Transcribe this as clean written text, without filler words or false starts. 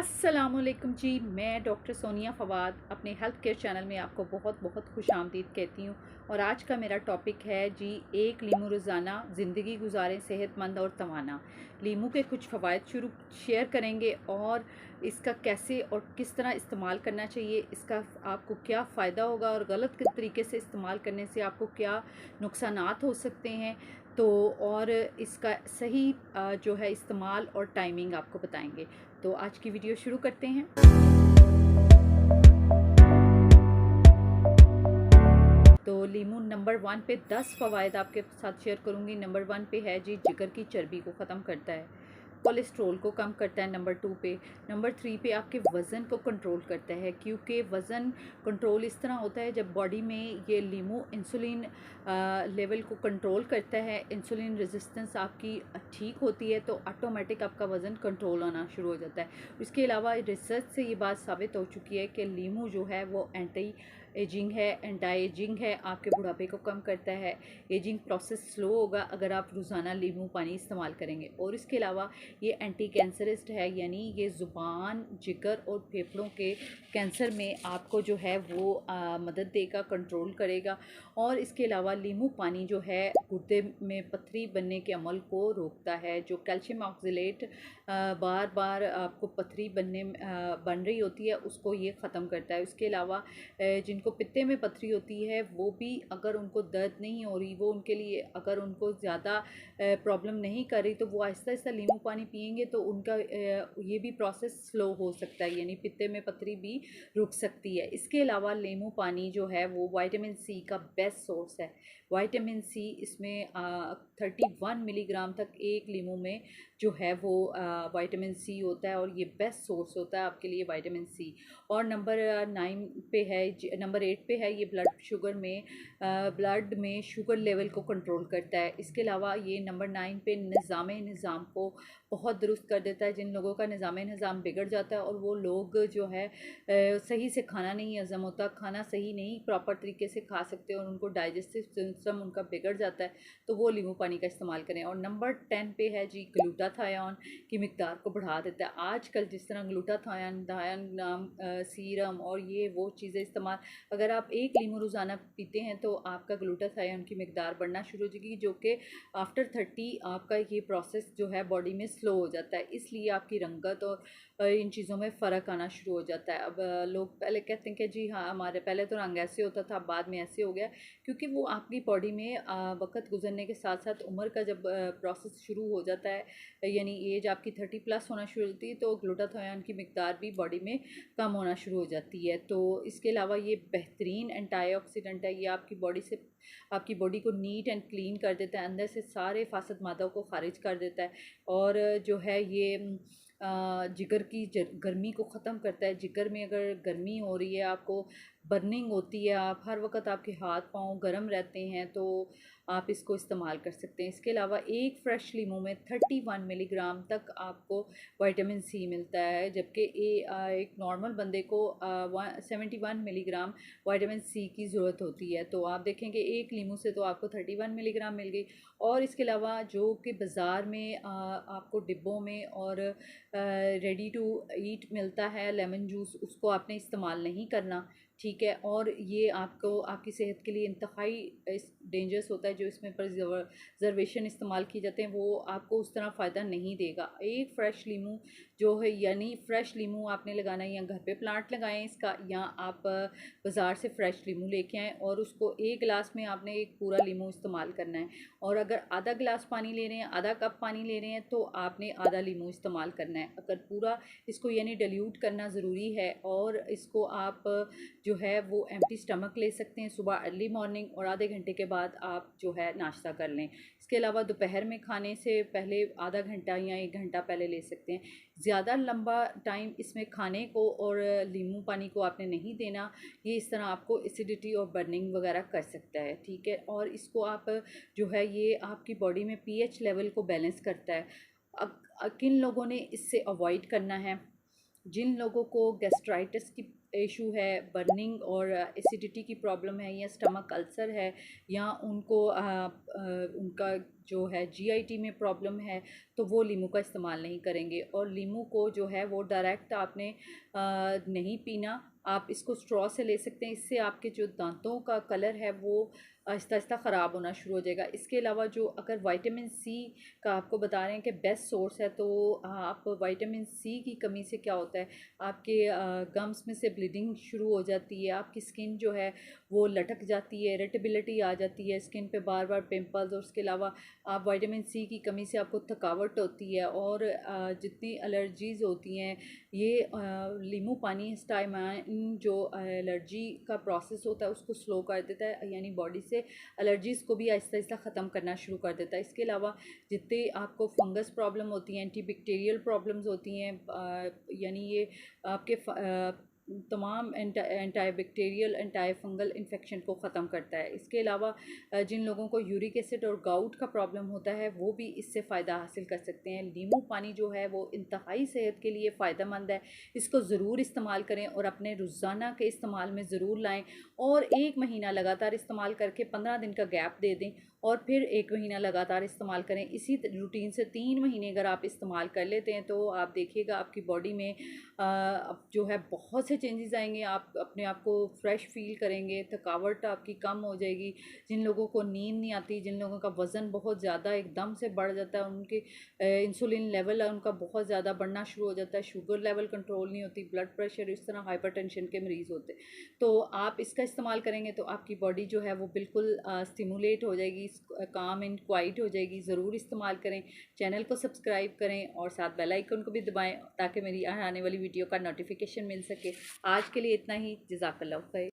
अस्सलामुअलैकुम जी। मैं डॉक्टर सोनिया फवाद अपने हेल्थ केयर चैनल में आपको बहुत बहुत खुशामदीद कहती हूँ। और आज का मेरा टॉपिक है जी, एक लीमू रोज़ाना ज़िंदगी गुजारें सेहतमंद और तवाना। लीमू के कुछ फ़वाइद शेयर करेंगे और इसका कैसे और किस तरह इस्तेमाल करना चाहिए, इसका आपको क्या फ़ायदा होगा और गलत तरीके से इस्तेमाल करने से आपको क्या नुकसानात हो सकते हैं। तो और इसका सही जो है इस्तेमाल और टाइमिंग आपको बताएंगे। तो आज की वीडियो शुरू करते हैं। तो लीमू नंबर 1 पे 10 फ़वाइद आपके साथ शेयर करूँगी। नंबर 1 पे है जी, जिगर की चर्बी को ख़त्म करता है, कोलेस्ट्रोल को कम करता है। नंबर 2 पे, नंबर 3 पे आपके वज़न को कंट्रोल करता है, क्योंकि वज़न कंट्रोल इस तरह होता है जब बॉडी में ये लीमू इंसुलिन लेवल को कंट्रोल करता है, इंसुलिन रेजिस्टेंस आपकी ठीक होती है, तो ऑटोमेटिक आपका वज़न कंट्रोल आना शुरू हो जाता है। इसके अलावा रिसर्च से ये बात साबित हो चुकी है कि लीमू जो है वो एंटी एजिंग है, आपके बुढ़ापे को कम करता है। एजिंग प्रोसेस स्लो होगा अगर आप रोज़ाना लीमू पानी इस्तेमाल करेंगे। और इसके अलावा ये एंटी कैंसरिस्ट है, यानी ये ज़ुबान, जिगर और फेफड़ों के कैंसर में आपको जो है वो मदद देगा, कंट्रोल करेगा। और इसके अलावा लीमू पानी जो है गुर्दे में पथरी बनने के अमल को रोकता है। जो कैल्शियम ऑक्सलेट बार बार आपको पथरी बन रही होती है, उसको ये ख़त्म करता है। उसके अलावा जिनको पित्ते में पथरी होती है, वो भी अगर उनको दर्द नहीं हो रही, वो उनके लिए अगर उनको ज़्यादा प्रॉब्लम नहीं कर रही, तो वो आहिस्ता आहिस्ता लीमू पानी पियेंगे तो उनका ये भी प्रोसेस स्लो हो सकता है, यानी पित्ते में पथरी भी रुक सकती है। इसके अलावा लीमू पानी जो है वो विटामिन सी का बेस्ट सोर्स है। विटामिन सी इसमें 31 मिलीग्राम तक एक लीमू में जो है वो विटामिन सी होता है, और ये बेस्ट सोर्स होता है आपके लिए विटामिन सी। और नंबर 8 पे है ये ब्लड में शुगर लेवल को कंट्रोल करता है। इसके अलावा ये नंबर 9 पे निज़ाम को बहुत दुरुस्त कर देता है। जिन लोगों का निज़ाम बिगड़ जाता है और वो लोग जो है सही से खाना नहीं हज़म होता, खाना सही नहीं प्रॉपर तरीके से खा सकते और उनको डाइजेस्टिव सिस्टम उनका बिगड़ जाता है, तो वो लीमू पानी का इस्तेमाल करें। और नंबर 10 पे है जी, ग्लूटाथायोन की मिकदार को बढ़ा देता है। आजकल जिस तरह ग्लूटाथायोन नाम सीरम और ये वो चीज़ें इस्तेमाल, अगर आप एक लीमू रोज़ाना पीते हैं तो आपका ग्लूटाथायोन की मिकदार बढ़ना शुरू हो जाएगी, जो कि आफ्टर 30 आपका ये प्रोसेस जो है बॉडी में स्लो हो जाता है, इसलिए आपकी रंगत और इन चीज़ों में फ़र्क आना शुरू हो जाता है। अब लोग पहले कहते हैं कि जी हाँ, हमारे पहले तो रंग ऐसे होता था, बाद में ऐसे हो गया, क्योंकि वो आपकी बॉडी में वक्त गुजरने के साथ साथ उम्र का जब प्रोसेस शुरू हो जाता है, यानी एज आपकी 30 प्लस होना शुरू होती है, तो ग्लूटाथायोन की मिकदार भी बॉडी में कम होना शुरू हो जाती है। तो इसके अलावा ये बेहतरीन एंटीऑक्सीडेंट है, ये आपकी बॉडी को नीट एंड क्लीन कर देता है, अंदर से सारे फासद मादों को खारिज कर देता है। और जो है ये जिगर की गर्मी को ख़त्म करता है। जिगर में अगर गर्मी हो रही है, आपको बर्निंग होती है, आप हर वक्त आपके हाथ पाँव गर्म रहते हैं, तो आप इसको इस्तेमाल कर सकते हैं। इसके अलावा एक फ़्रेश लीमू में 31 मिलीग्राम तक आपको विटामिन सी मिलता है, जबकि एक नॉर्मल बंदे को 71 मिलीग्राम विटामिन सी की ज़रूरत होती है। तो आप देखें कि एक लीमू से तो आपको 31 मिलीग्राम मिल गई। और इसके अलावा जो कि बाज़ार में आपको डिब्बों में और रेडी टू ईट मिलता है लेमन जूस, उसको आपने इस्तेमाल नहीं करना, ठीक है। और ये आपको आपकी सेहत के लिए इंतहाई डेंजरस होता है। जो इसमें प्रिजर्वेशन इस्तेमाल किए जाते हैं, वो आपको उस तरह फ़ायदा नहीं देगा। एक फ़्रेश लीमू जो है, यानी फ़्रेश लीमू आपने लगाना है, या घर पे प्लांट लगाएं इसका, या आप बाज़ार से फ़्रेश लीमू लेके आएँ और उसको एक गिलास में आपने एक पूरा लीमू इस्तेमाल करना है। और अगर आधा गिलास पानी ले रहे हैं, आधा कप पानी ले रहे हैं, तो आपने आधा लीमू इस्तेमाल करना है। अगर पूरा इसको यानी डिल्यूट करना ज़रूरी है। और इसको आप जो है वो एम्प्टी स्टमक ले सकते हैं सुबह अर्ली मॉर्निंग, और आधे घंटे के बाद आप जो है नाश्ता कर लें। इसके अलावा दोपहर में खाने से पहले आधा घंटा या 1 घंटा पहले ले सकते हैं। ज़्यादा लंबा टाइम इसमें खाने को और लीमू पानी को आपने नहीं देना, ये इस तरह आपको एसिडिटी और बर्निंग वगैरह कर सकता है, ठीक है। और इसको आप जो है, ये आपकी बॉडी में पीएच लेवल को बैलेंस करता है। किन लोगों ने इससे अवॉइड करना है? जिन लोगों को गैस्ट्राइटिस की इशू है, बर्निंग और एसिडिटी की प्रॉब्लम है, या स्टमक अल्सर है, या उनका जो है जीआईटी में प्रॉब्लम है तो वो लीमू का इस्तेमाल नहीं करेंगे। और लीमू को जो है वो डायरेक्ट आपने नहीं पीना, आप इसको स्ट्रॉ से ले सकते हैं। इससे आपके जो दांतों का कलर है वो आहिस्ता आहिस्ता ख़राब होना शुरू हो जाएगा। इसके अलावा जो अगर विटामिन सी का आपको बता रहे हैं कि बेस्ट सोर्स है, तो आप विटामिन सी की कमी से क्या होता है, आपके गम्स में से ब्लीडिंग शुरू हो जाती है, आपकी स्किन जो है वो लटक जाती है, इरिटेबिलिटी आ जाती है स्किन पे, बार बार पिंपल्स। और उसके अलावा आप विटामिन सी की कमी से आपको थकावट होती है और जितनी एलर्जीज़ होती हैं ये लीमू पानी हिस्टामाइन जो एलर्जी का प्रोसेस होता है उसको स्लो कर देता है, यानी बॉडी से एलर्जीज़ को भी आहिस्ता आहिस्ता ख़त्म करना शुरू कर देता है। इसके अलावा जितने आपको फंगस प्रॉब्लम होती हैं, एंटीबैक्टीरियल प्रॉब्लम्स होती हैं, यानी ये आपके तमाम anti bacterial anti fungal infection को ख़त्म करता है। इसके अलावा जिन लोगों को यूरिक एसिड और गाउट का प्रॉब्लम होता है वो भी इससे फ़ायदा हासिल कर सकते हैं। लीमू पानी जो है वो इंतहाई सेहत के लिए फ़ायदेमंद है, इसको ज़रूर इस्तेमाल करें और अपने रोज़ाना के इस्तेमाल में ज़रूर लाएँ। और 1 महीना लगातार इस्तेमाल करके 15 दिन का गैप दे दें और फिर 1 महीना लगातार इस्तेमाल करें। इसी रूटीन से 3 महीने अगर आप इस्तेमाल कर लेते हैं तो आप देखिएगा आपकी बॉडी में अब जो है बहुत से चेंजेस आएंगे। आप अपने आप को फ्रेश फील करेंगे, थकावट आपकी कम हो जाएगी। जिन लोगों को नींद नहीं आती, जिन लोगों का वज़न बहुत ज़्यादा एकदम से बढ़ जाता है, उनके इंसुलिन लेवल है उनका बहुत ज़्यादा बढ़ना शुरू हो जाता है, शुगर लेवल कंट्रोल नहीं होती, ब्लड प्रेशर, इस तरह हाइपरटेंशन के मरीज़ होते, तो आप इसका इस्तेमाल करेंगे तो आपकी बॉडी जो है वो बिल्कुल स्टिमुलेट हो जाएगी, काम एंड क्वाइट हो जाएगी। ज़रूर इस्तेमाल करें, चैनल को सब्सक्राइब करें और साथ बेल आइकन को भी दबाएं ताकि मेरी आने वाली वीडियो का नोटिफिकेशन मिल सके। आज के लिए इतना ही, जज़ाकल्लाह खैर।